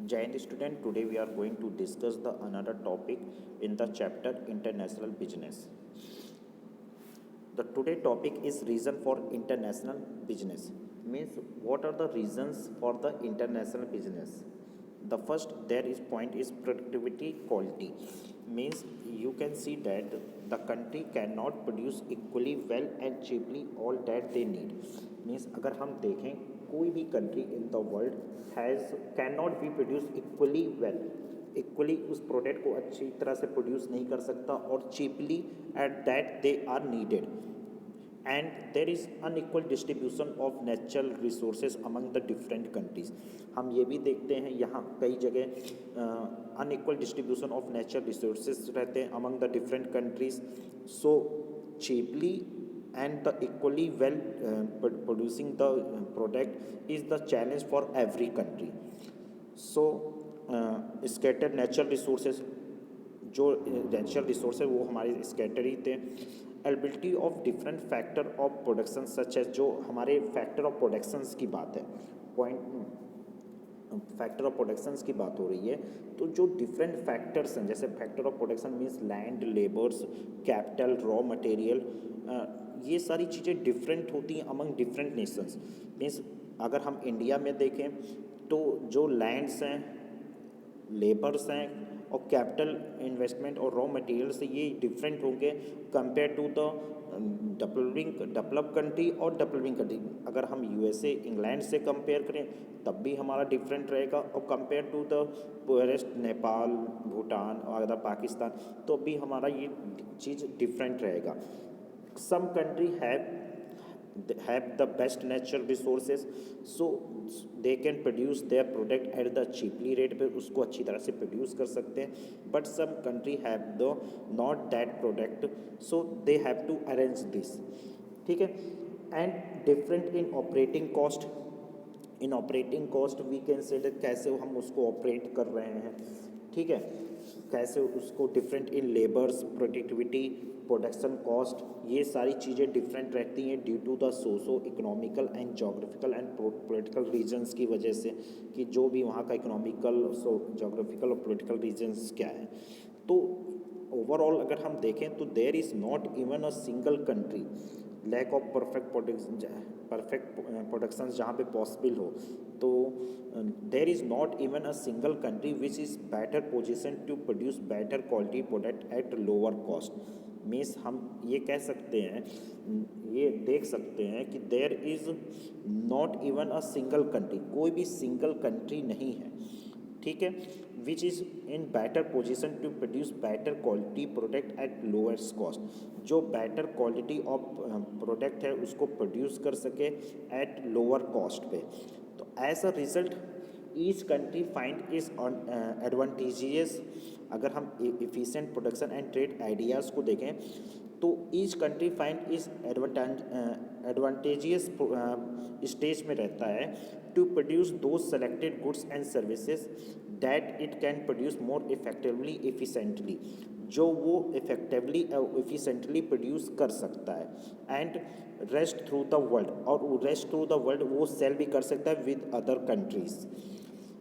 Giant student, today we are going to discuss the another topic in the chapter international business. The today topic is reason for international business. Means what are the reasons for the international business? The first there is point is productivity quality. Means you can see that the country cannot produce equally well and cheaply all that they need. Means अगर हम देखें कोई भी country in the world has can not be produce equally well, equally उस product को अच्छी तरह से प्रोड्यूस नहीं कर सकता और cheaply at that they are needed, and there is unequal distribution of natural resources among the different countries. हम ये भी देखते हैं यहाँ कई जगह unequal distribution of natural resources रहते हैं among the different countries. So cheaply and the equally well producing the product is the challenge for every country. So scattered natural resources, जो नेचुरल रिसोर्स है वो हमारे स्कैटर ही थे. Ability of different factor of production सच है, जो हमारे फैक्टर ऑफ प्रोडक्शंस की बात है, पॉइंट फैक्टर ऑफ प्रोडक्शंस की बात हो रही है. तो जो डिफरेंट फैक्टर्स हैं, जैसे factor of production means land, labours, capital, raw material, ये सारी चीज़ें डिफरेंट होती हैं अमंग डिफरेंट नेशंस. मीन्स अगर हम इंडिया में देखें तो जो लैंड्स हैं, लेबर्स हैं और कैपिटल इन्वेस्टमेंट और रॉ मटेरियल्स, ये डिफरेंट होंगे compare to the develop country और डेवलपिंग कंट्री. अगर हम यूएसए, इंग्लैंड से कंपेयर करें तब भी हमारा डिफरेंट रहेगा, और compare to the poorest Nepal, Bhutan और अदर पाकिस्तान तो भी हमारा ये चीज़ डिफरेंट रहेगा. Some country have the best natural resources, so they can produce their product at the cheaply rate पे उसको अच्छी तरह से प्रोड्यूस कर सकते हैं. But some country have the not that product, so they have to arrange this. ठीक है. And different in operating cost. In operating cost we can say कैसे हम उसको ऑपरेट कर रहे हैं. ठीक है. कैसे उसको different in labours, productivity, production cost, ये सारी चीज़ें डिफरेंट रहती हैं due to the socio economical and geographical and political reasons की वजह से, कि जो भी वहाँ का इकोनॉमिकल, जोग्राफिकल और पॉलिटिकल रीजन्स क्या है. तो ओवरऑल अगर हम देखें तो there is not even a single country lack of perfect production जहाँ पे पॉसिबल हो. तो there is not even a single country which is better position to produce better quality product at lower cost. Means हम ये कह सकते हैं, ये देख सकते हैं कि there is not even a single country, कोई भी सिंगल कंट्री नहीं है. ठीक है. Which is in better position to produce better quality product at lowers cost, जो बेटर क्वालिटी ऑफ प्रोडक्ट है उसको प्रोड्यूस कर सके एट लोअर कॉस्ट पे. तो as a result each country find is advantages. अगर हम efficient production and trade ideas को देखें तो each country find is advantageous stage में रहता है to produce two selected goods and services that it can produce more effectively efficiently, जो वो इफेक्टिवली एफिशिएंटली प्रोड्यूस कर सकता है and rest through the world, और वो रेस्ट थ्रू द वर्ल्ड वो सेल भी कर सकता है with other countries,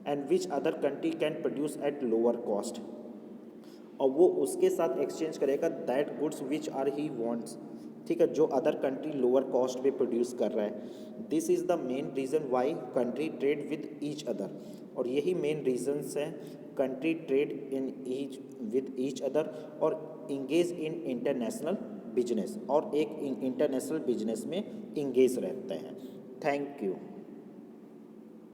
and which other country can produce at lower cost, और वो उसके साथ एक्सचेंज करेगा that goods which are he wants. ठीक है. जो अदर कंट्री लोअर कॉस्ट पे प्रोड्यूस कर रहा है. This is the main reason why country trade with each other, और यही मेन रीजन्स हैं country trade in each with each other और इंगेज इन इंटरनेशनल बिजनेस, और एक इंटरनेशनल बिजनेस में इंगेज रहते हैं. Thank you.